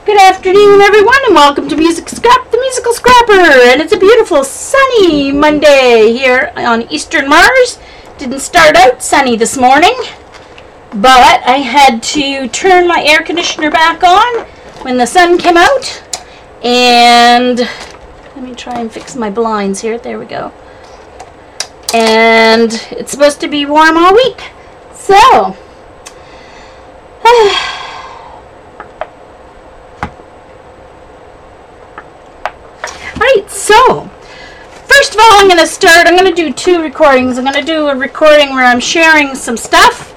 Good afternoon, everyone, and welcome to Music Scrap, the Musical Scrapper. And it's a beautiful sunny Monday here on Eastern Mars. Didn't start out sunny this morning, but I had to turn my air conditioner back on when the sun came out. And let me try and fix my blinds here. There we go. And it's supposed to be warm all week. So, Alright, so first of all, I'm going to do two recordings. I'm going to do a recording where I'm sharing some stuff,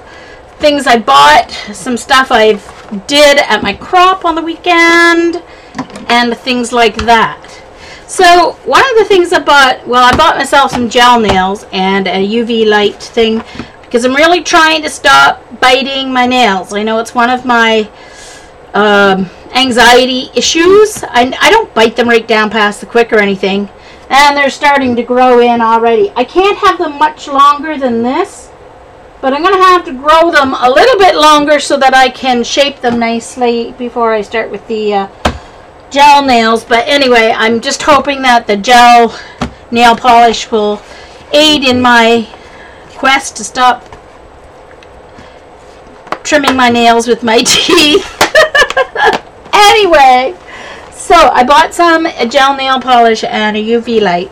things I bought, some stuff I did at my crop on the weekend, and things like that. So one of the things I bought myself some gel nails and a UV light thing because I'm really trying to stop biting my nails. I know it's one of my anxiety issues. I don't bite them right down past the quick or anything, and they're starting to grow in already. I can't have them much longer than this, but I'm going to have to grow them a little bit longer so that I can shape them nicely before I start with the gel nails. But anyway, I'm just hoping that the gel nail polish will aid in my quest to stop trimming my nails with my teeth. Anyway, so I bought a gel nail polish and a UV light.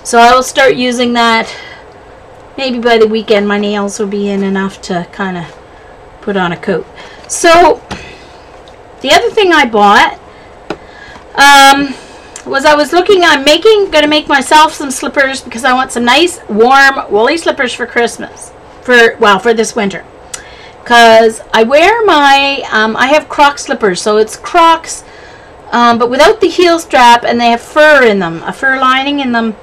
So I will start using that. Maybe by the weekend my nails will be in enough to kind of put on a coat. So the other thing I bought was I'm going to make myself some slippers because I want some nice warm woolly slippers for Christmas. For this winter. Because I wear I have Croc slippers, so it's Crocs, but without the heel strap, and they have fur in them, a fur lining in them,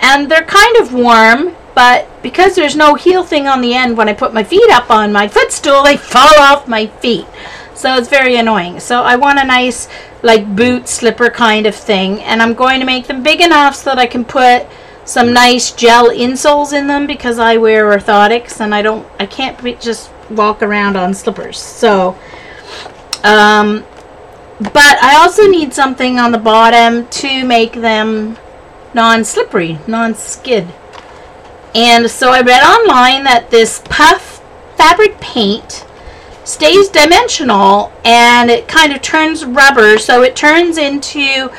and they're kind of warm, but because there's no heel thing on the end, when I put my feet up on my footstool, they fall off my feet, so it's very annoying. So I want a nice, like, boot slipper kind of thing, and I'm going to make them big enough so that I can put some nice gel insoles in them, because I wear orthotics, and I can't just walk around on slippers. So but I also need something on the bottom to make them non-slippery, non-skid. And so I read online that this puff fabric paint stays dimensional, and it kind of turns rubber, so it turns into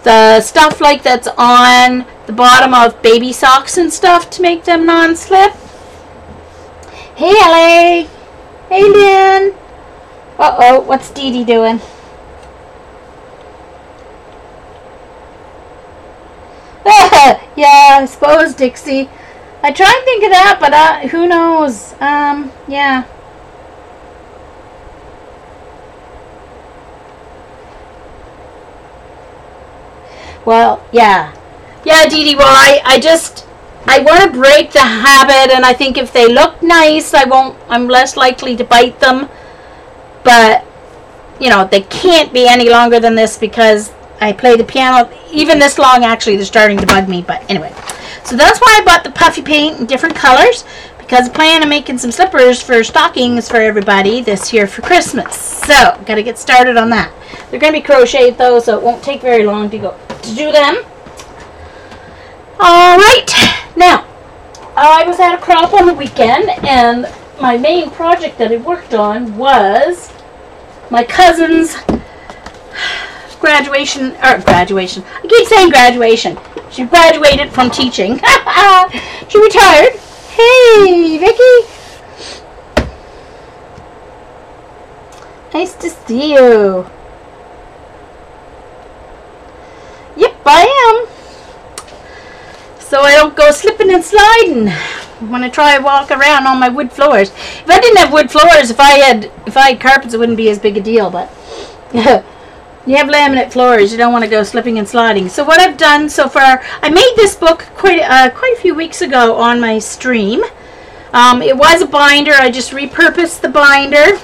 the stuff like that's on the bottom of baby socks and stuff to make them non-slip. Hey, Ellie. Hey, Lynn. Uh-oh, what's Dee Dee doing? Yeah, I suppose, Dixie. I try and think of that, but who knows? Yeah. Well, yeah. Yeah, Dee Dee, well, I want to break the habit, and I think if they look nice, I'm less likely to bite them. But, they can't be any longer than this because I play the piano. Even this long, actually, they're starting to bug me. But anyway, so that's why I bought the puffy paint in different colors, because I plan on making some slippers for stockings for everybody this year for Christmas. So, got to get started on that. They're going to be crocheted, though, so it won't take very long to do them. Alright, now, I was at a crop on the weekend, and my main project that I worked on was my cousin's graduation. I keep saying graduation. She graduated from teaching. She retired. Hey, Vicky. Nice to see you. Yep, I am. So I don't go slipping and sliding when I try to walk around on my wood floors. If I didn't have wood floors, if I had carpets, it wouldn't be as big a deal. But you have laminate floors, you don't want to go slipping and sliding. So what I've done so far, I made this book quite a few weeks ago on my stream. It was a binder. I just repurposed the binder.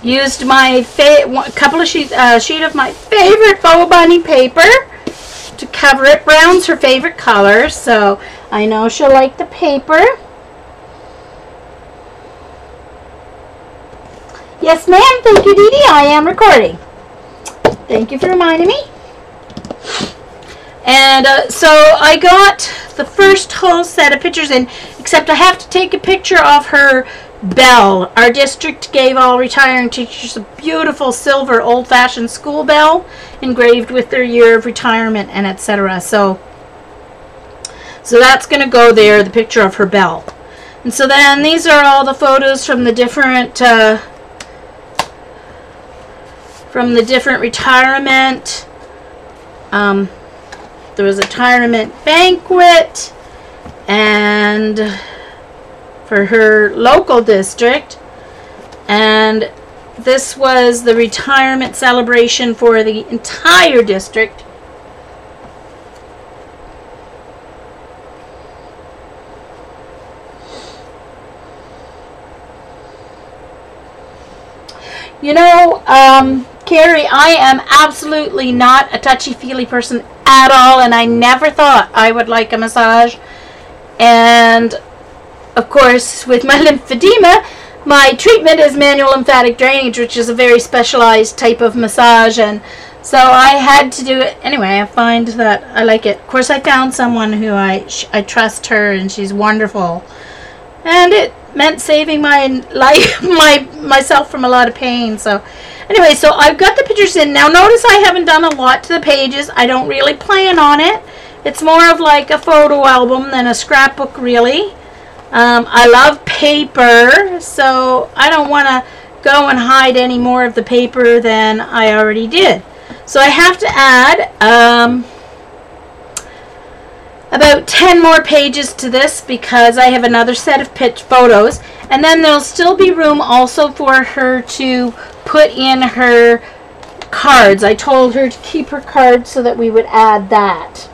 Used my sheet of my favorite Bow Bunny paper to cover it. Brown's her favorite color, so I know she'll like the paper. Yes, ma'am. Thank you, Dee Dee. I am recording. Thank you for reminding me. And so I got the first whole set of pictures in, except I have to take a picture of her bell. Our district gave all retiring teachers a beautiful silver old-fashioned school bell engraved with their year of retirement and etc. So that's going to go there, the picture of her bell. And so then these are all the photos from the different retirement. There was a retirement banquet and for her local district, and this was the retirement celebration for the entire district. You know, Carrie, I am absolutely not a touchy-feely person at all, and I never thought I would like a massage. And of course, with my lymphedema, my treatment is manual lymphatic drainage, which is a very specialized type of massage, and so I had to do it anyway. I find that I like it. Of course, I found someone who I trust her, and she's wonderful, and it meant saving my life, myself from a lot of pain. So anyway, so I've got the pictures in. Now notice I haven't done a lot to the pages. I don't really plan on it. It's more of like a photo album than a scrapbook, really. I love paper, so I don't want to go and hide any more of the paper than I already did. So I have to add about 10 more pages to this because I have another set of photos, and then there'll still be room also for her to put in her cards. I told her to keep her cards so that we would add that.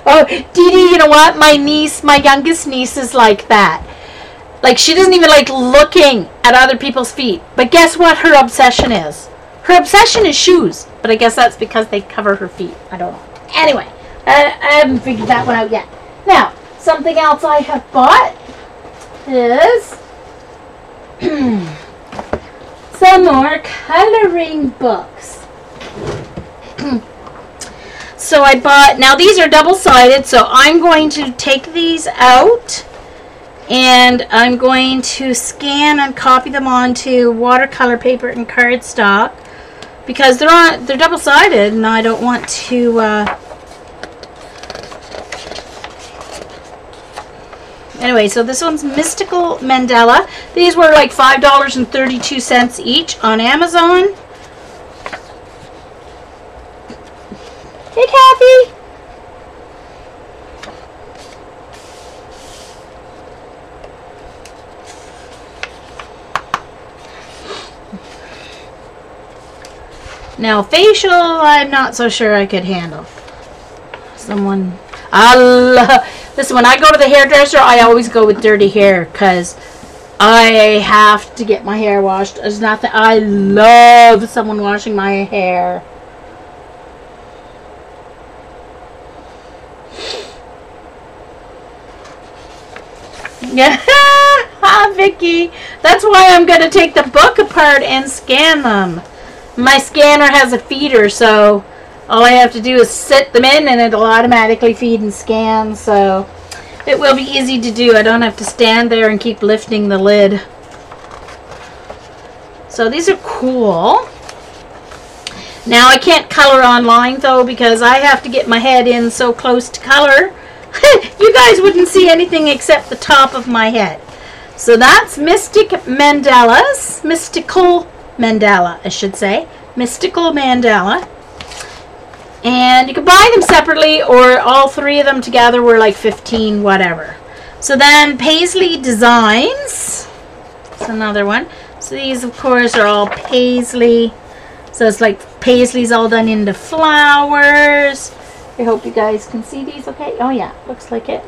Oh, Dee Dee, you know what? My youngest niece is like that. Like, she doesn't even like looking at other people's feet. But guess what her obsession is? Her obsession is shoes. But I guess that's because they cover her feet. I don't know. Anyway, I haven't figured that one out yet. Now, something else I have bought is some more coloring books. So I bought, now these are double-sided, so I'm going to take these out and I'm going to scan and copy them onto watercolor paper and cardstock because they're double-sided and I don't want to anyway, so this one's Mystical Mandala. These were like $5.32 each on Amazon. Hey, Kathy. Now, facial, I'm not so sure I could handle. Listen, when I go to the hairdresser, I always go with dirty hair because I have to get my hair washed. There's nothing. I love someone washing my hair. Yeah, Vicky. That's why I'm going to take the book apart and scan them. My scanner has a feeder, so all I have to do is sit them in and it'll automatically feed and scan, so it will be easy to do. I don't have to stand there and keep lifting the lid. So these are cool. Now I can't color online though because I have to get my head in so close to color. You guys wouldn't see anything except the top of my head. So that's Mystical Mandala, I should say. Mystical Mandala. And you can buy them separately or all three of them together were like 15 whatever. So then Paisley Designs. That's another one. So these of course are all Paisley. So it's like Paisley's all done into flowers. I hope you guys can see these okay. Oh yeah, looks like it.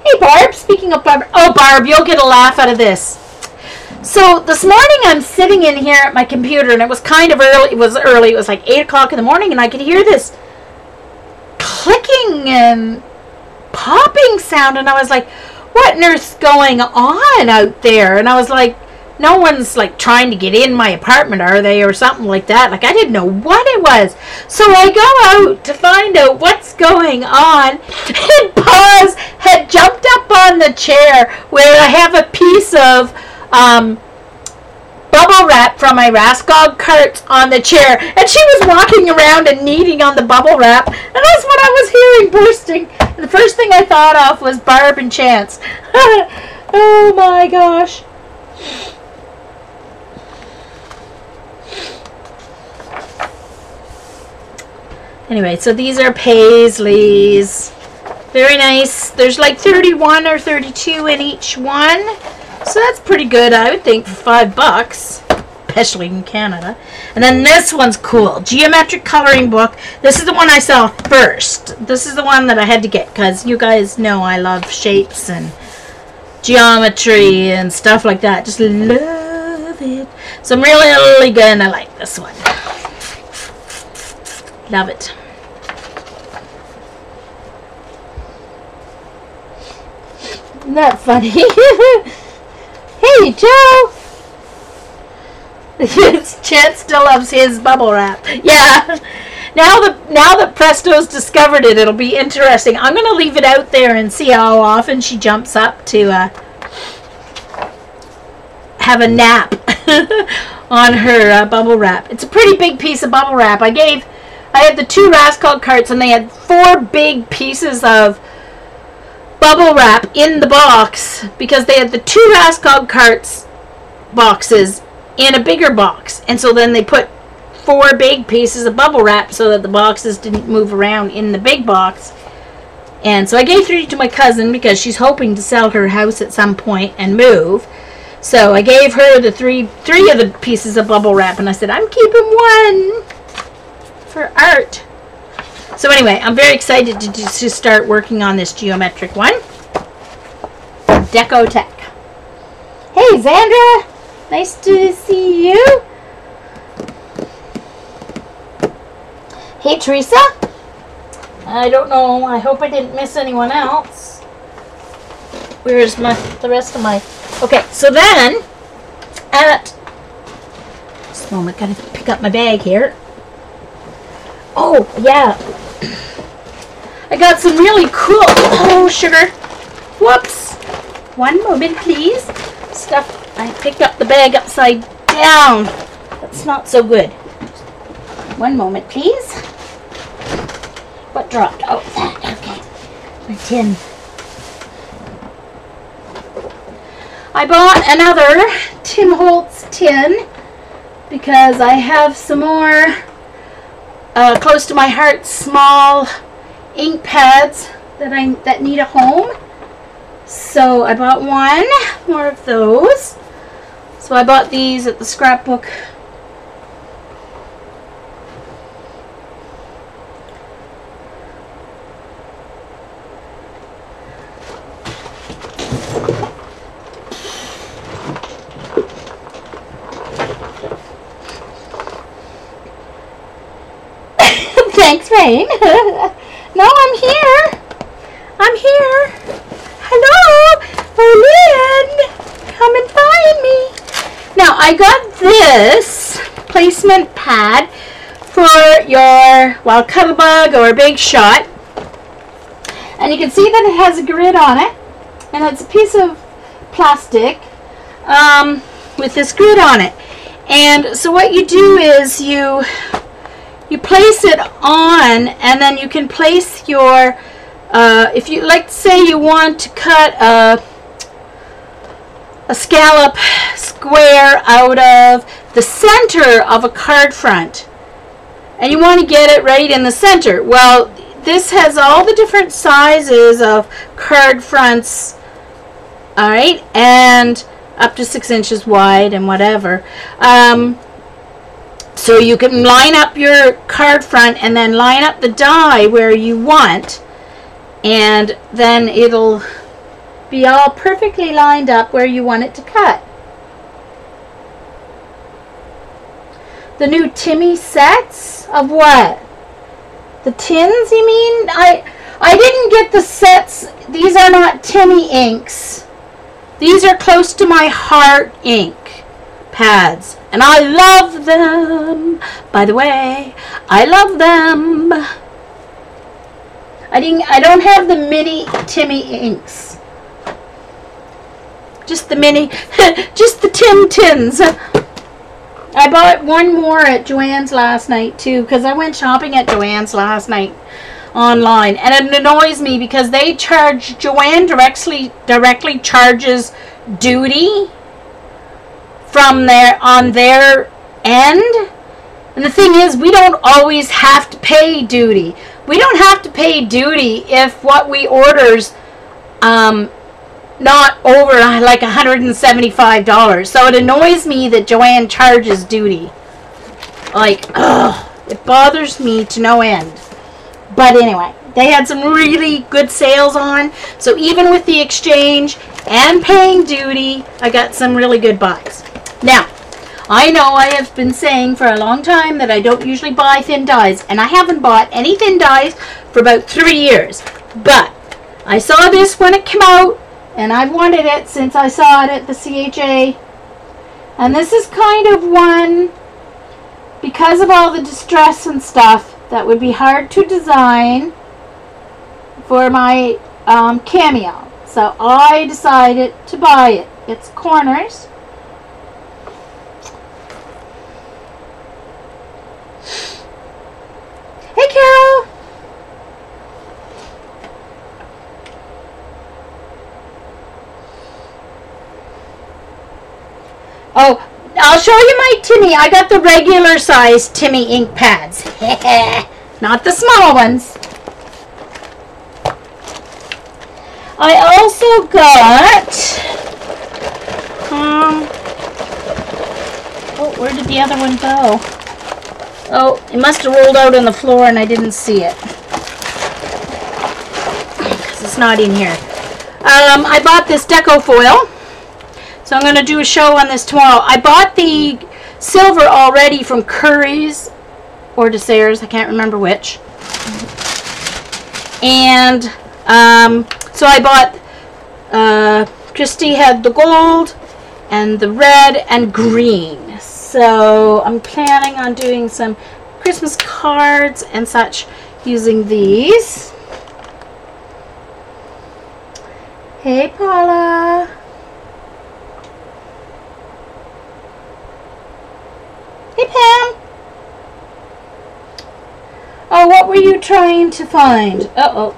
Hey Barb, speaking of Barb. Oh Barb, you'll get a laugh out of this. So this morning I'm sitting in here at my computer, and it was kind of early. It was early. It was like 8 o'clock in the morning, and I could hear this clicking and popping sound, and I was like, what on earth's going on out there? And I was like, no one's like trying to get in my apartment, are they, or something like that? Like, I didn't know what it was. So I go out to find out what's going on, and Paws had jumped up on the chair where I have a piece of bubble wrap from my Raskog carts on the chair, and she was walking around and kneading on the bubble wrap, and that's what I was hearing bursting. And the first thing I thought of was Barb and Chance. Oh my gosh. Anyway, so these are Paisleys. Very nice. There's like 31 or 32 in each one. So that's pretty good, I would think, for $5, especially in Canada. And then this one's cool. Geometric coloring book. This is the one I saw first. This is the one that I had to get because you guys know I love shapes and geometry and stuff like that. Just love it. So I'm really gonna like this one. Love it. Isn't that funny? Hey, Joe! Chet still loves his bubble wrap. Yeah. Now that Presto's discovered it, it'll be interesting. I'm going to leave it out there and see how often she jumps up to have a nap on her bubble wrap. It's a pretty big piece of bubble wrap. I had the 2 Raskog carts, and they had 4 big pieces of bubble wrap in the box because they had the 2 Raskog carts boxes in a bigger box, and so then they put 4 big pieces of bubble wrap so that the boxes didn't move around in the big box. And so I gave 3 to my cousin because she's hoping to sell her house at some point and move. So I gave her the three of the pieces of bubble wrap, and I said, I'm keeping 1 for art. So anyway, I'm very excited to start working on this geometric one. Deco Tech. Hey, Zandra. Nice to see you. Hey, Teresa. I don't know. I hope I didn't miss anyone else. Where's the rest of my... Okay, so then, at... Just a moment, gotta pick up my bag here. Oh, yeah. I got some really cool... Oh, sugar. Whoops. One moment, please. Stuff. I picked up the bag upside down. That's not so good. One moment, please. What dropped? Oh, that. Okay. My tin. I bought another Tim Holtz tin because I have some more close to my heart small ink pads that need a home. So I bought 1 more of those. So I bought these at the scrapbook. Thanks, Rain. No, I'm here. I'm here. Hello, Lynn. Come and find me. Now, I got this placement pad for your, well, Cuttlebug or Big Shot. And you can see that it has a grid on it. And it's a piece of plastic with this grid on it. And so what you do is you place it on, and then you can place your, if you, like, say you want to cut a scallop square out of the center of a card front, and you want to get it right in the center. Well, this has all the different sizes of card fronts, all right, and up to 6 inches wide and whatever. So you can line up your card front and then line up the die where you want, and then it'll be all perfectly lined up where you want it to cut. The new Timmy sets of what? The tins, you mean? I didn't get the sets. These are not Timmy inks. These are Close to My Heart ink pads. And I love them. By the way, I love them. I don't have the mini Timmy inks. Just the mini, just the Tim tins. I bought one more at Joann's last night too, because I went shopping at Joann's last night online, and it annoys me because they charge, Joann directly charges duty from on their end. And the thing is, we don't always have to pay duty. We don't have to pay duty if what we order's not over like $175. So it annoys me that Joann charges duty. Like, ugh, it bothers me to no end. But anyway, they had some really good sales on. So even with the exchange and paying duty, I got some really good buys. Now, I know I have been saying for a long time that I don't usually buy thin dyes, and I haven't bought any thin dyes for about 3 years. But I saw this when it came out, and I've wanted it since I saw it at the CHA. And this is kind of one, because of all the distress and stuff, that would be hard to design for my cameo. So I decided to buy it. It's Corners. Hey, Carol. Oh, I'll show you my Timmy. I got the regular size Timmy ink pads. Not the small ones. I also got... oh, where did the other one go? Oh, it must have rolled out on the floor and I didn't see it. Because it's not in here. I bought this Deco Foil. So I'm going to do a show on this tomorrow. I bought the silver already from Curry's or Desairs. I can't remember which. And so I bought, Christy had the gold and the red and green. So I'm planning on doing some Christmas cards and such using these. Hey, Paula. Hey, Pam. Oh, what were you trying to find? Uh-oh.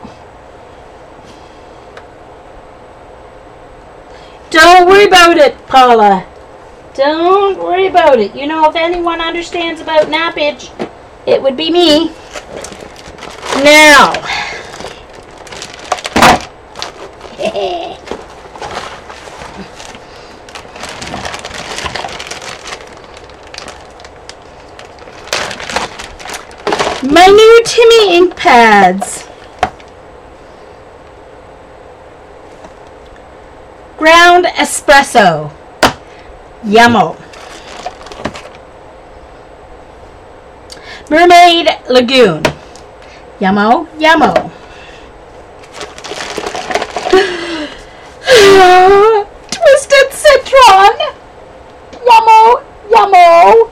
Don't worry about it, Paula. Don't worry about it. You know, if anyone understands about nappage, it would be me. Now. My new Timmy ink pads. Ground espresso. Yummo. Mermaid Lagoon. Yummo, yummo. Twisted citron. Yummo, yummo.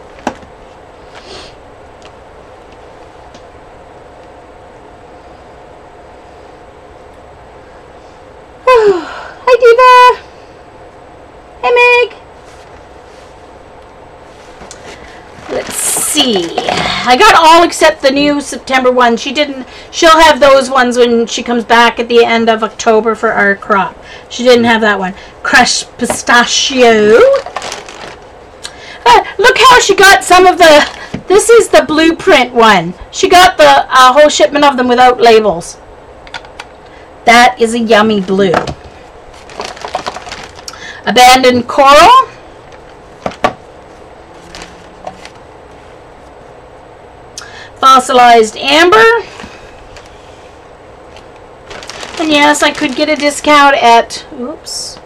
Hi, Diva. Hey, Meg. Let's see. I got all except the new September one. She'll have those ones when she comes back at the end of October for our crop. She didn't have that one. Crushed pistachio. Look how she got some of the... This is the blueprint one. She got the whole shipment of them without labels. That is a yummy blue. Abandoned Coral. Fossilized Amber. And yes, I could get a discount at... Oops.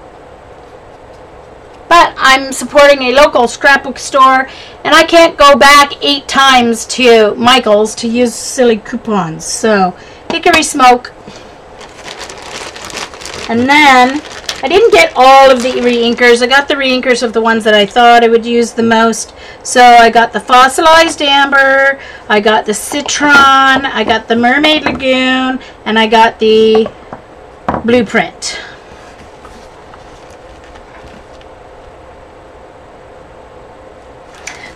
But I'm supporting a local scrapbook store, and I can't go back 8 times to Michael's to use silly coupons. So, hickory smoke. And then, I didn't get all of the re-inkers. I got the re-inkers of the ones that I thought I would use the most. So, I got the Fossilized Amber, I got the Citron, I got the Mermaid Lagoon, and I got the Blueprint.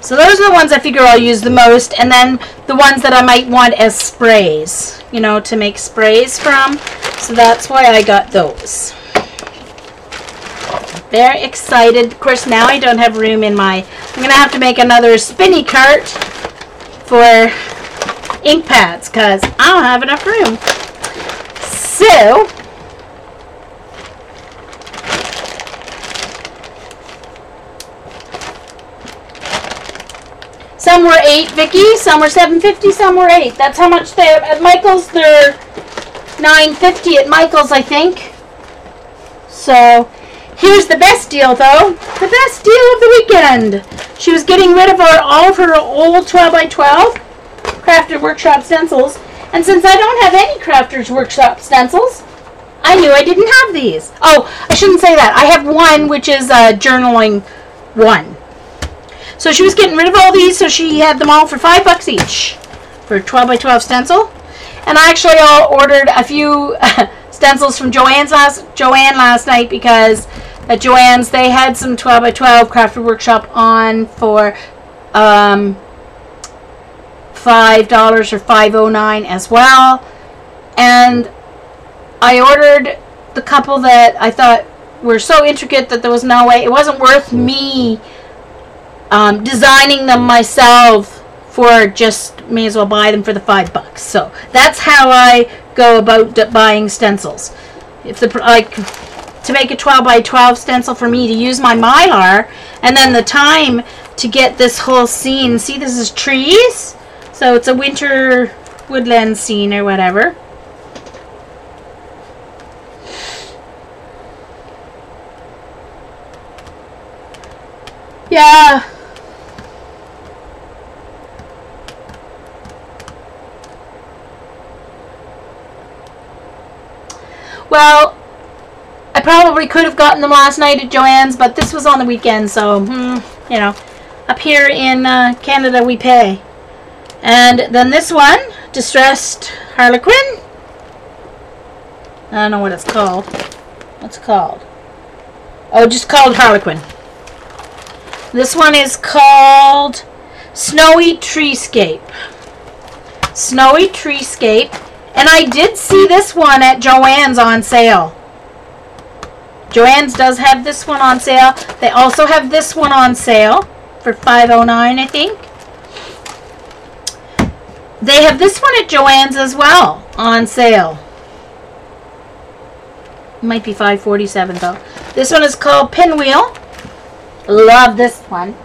So those are the ones I figure I'll use the most, and then the ones that I might want as sprays, you know, to make sprays from. So that's why I got those. Very excited. Of course, now I don't have room in my... I'm going to have to make another spinny cart for ink pads, because I don't have enough room. So... some were $8, Vicky. Some were $7.50. Some were $8. That's how much they're at Michael's. They're $9.50 at Michael's, I think. So here's the best deal, though. The best deal of the weekend. She was getting rid of all of her old 12x12 Crafters Workshop stencils, and since I don't have any Crafters Workshop stencils, I knew I didn't have these. Oh, I shouldn't say that. I have one, which is a journaling one. So she was getting rid of all these, so she had them all for $5 each for 12x12 stencil. And I actually ordered a few stencils from Joanne last night, because at Joanne's they had some 12x12 Crafters Workshop on for $5 or $5.09 as well. And I ordered the couple that I thought were so intricate that there was no way, it wasn't worth me designing them myself for, just may as well buy them for the $5. So that's how I go about buying stencils. If to make a 12x12 stencil for me to use my Mylar, and then the time to get this whole scene. See, this is trees, so it's a winter woodland scene or whatever. Yeah. Well, I probably could have gotten them last night at Joanne's, but this was on the weekend, so, you know, up here in Canada we pay. And then this one, Distressed Harlequin. I don't know what it's called. What's it called? Oh, just called Harlequin. This one is called Snowy Treescape. Snowy Treescape. And I did see this one at Joanne's on sale. Joanne's does have this one on sale. They also have this one on sale for $5.09, I think. They have this one at Joanne's as well on sale. Might be $5.47 though. This one is called Pinwheel. Love this one.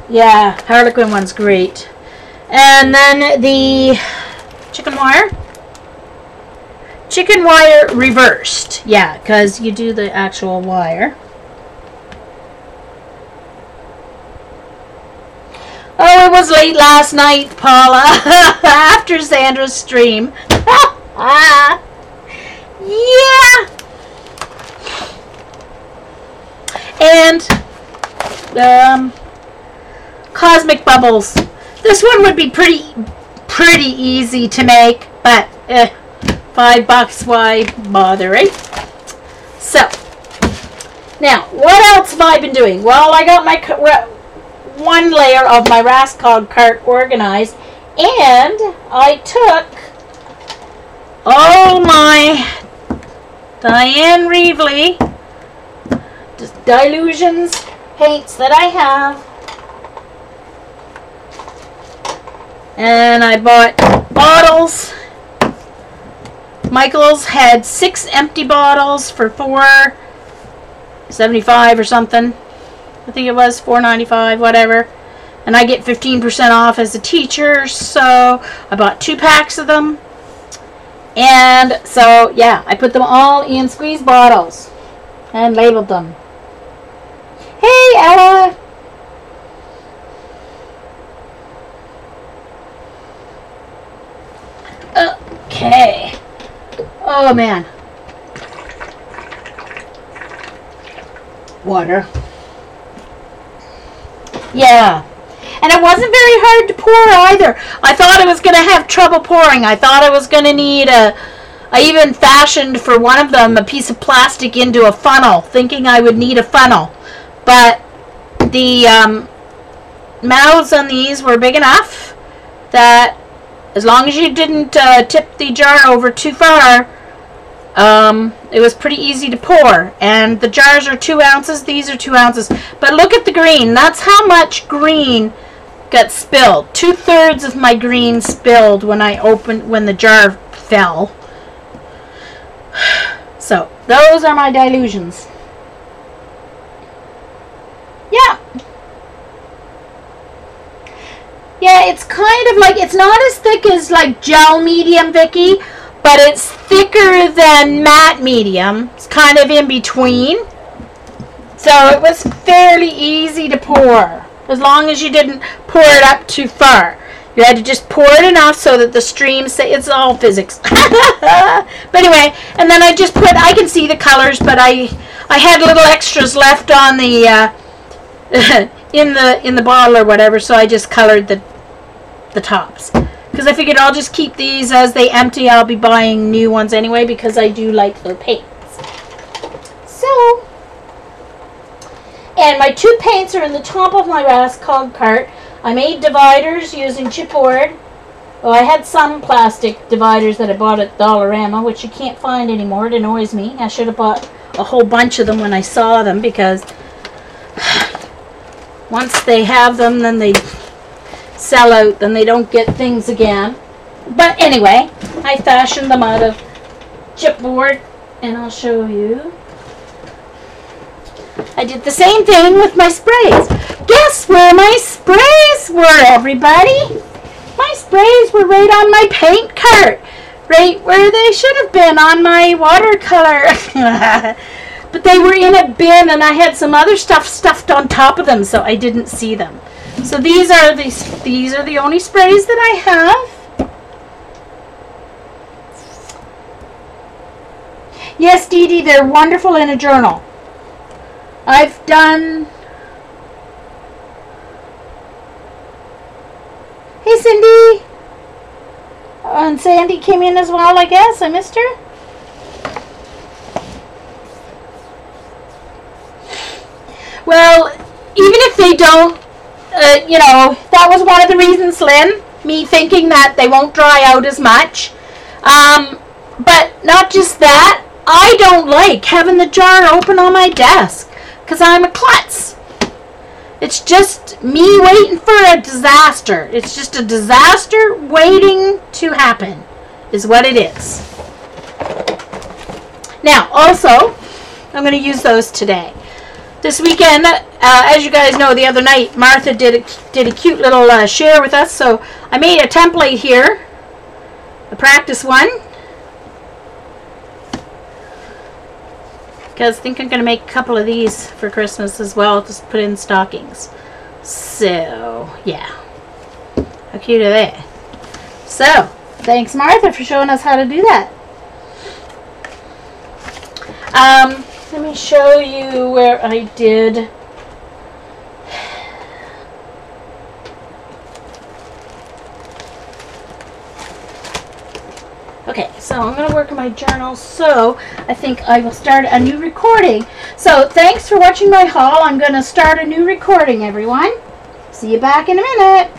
Yeah, Harlequin one's great. And then the chicken wire. Chicken wire reversed. Yeah, because you do the actual wire. Oh, it was late last night, Paula. After Sandra's stream. Yeah. And Cosmic Bubbles. This one would be pretty easy to make, but $5, why bother, right? So, now, what else have I been doing? Well, I got my one layer of my Rascog cart organized, and I took all my Diane Reevely Dilutions paints that I have, and I bought bottles. Michael's had 6 empty bottles for $4.75 or something. I think it was $4.95, whatever. And I get 15% off as a teacher, so I bought 2 packs of them. And so, yeah, I put them all in squeeze bottles and labeled them. Hey, Ella! Okay. Oh, man. Water. Yeah. And it wasn't very hard to pour either. I thought I was going to have trouble pouring. I thought I was going to need I even fashioned for one of them a piece of plastic into a funnel, thinking I would need a funnel. But the mouths on these were big enough that as long as you didn't tip the jar over too far, it was pretty easy to pour. And the jars are 2 ounces. These are 2 ounces. But look at the green. That's how much green got spilled. 2/3 of my green spilled when the jar fell. So those are my dilutions. Yeah. Yeah, it's kind of like, it's not as thick as like gel medium, Vicky, but it's thicker than matte medium. It's kind of in between. So it was fairly easy to pour, as long as you didn't pour it up too far. You had to just pour it enough so that the stream, it's all physics. But anyway, and then I just I can see the colors, but I had little extras left on the, in the bottle or whatever, so I just colored the tops. Because I figured I'll just keep these as they empty. I'll be buying new ones anyway because I do like their paints. So, and my 2 paints are in the top of my Rascog cart. I made dividers using chipboard. Well, I had some plastic dividers that I bought at Dollarama, which you can't find anymore. It annoys me. I should have bought a whole bunch of them when I saw them, because once they have them, then they sell out, then they don't get things again. But anyway, I fashioned them out of chipboard, and I'll show you. I did the same thing with my sprays. Guess where my sprays were, everybody? My sprays were right on my paint cart, right where they should have been on my watercolor. But they were in a bin, and I had some other stuff stuffed on top of them, so I didn't see them. So these are the only sprays that I have. Yes, Dee Dee, they're wonderful in a journal. I've done... Hey, Cindy. And Sandy came in as well, I guess. I missed her. Well, even if they don't, you know, that was one of the reasons, Lynn, me thinking that they won't dry out as much. But not just that, I don't like having the jar open on my desk, because I'm a klutz. It's just me waiting for a disaster. It's just a disaster waiting to happen, is what it is. Now, also, I'm going to use those today. This weekend, as you guys know, the other night, Martha did a cute little share with us, so I made a template here, a practice one, because I think I'm going to make a couple of these for Christmas as well, just put in stockings. So, yeah. How cute are they? So, thanks Martha for showing us how to do that. Let me show you where I did. Okay, so I'm going to work on my journal, so I think I will start a new recording. So thanks for watching my haul. I'm going to start a new recording, everyone. See you back in a minute.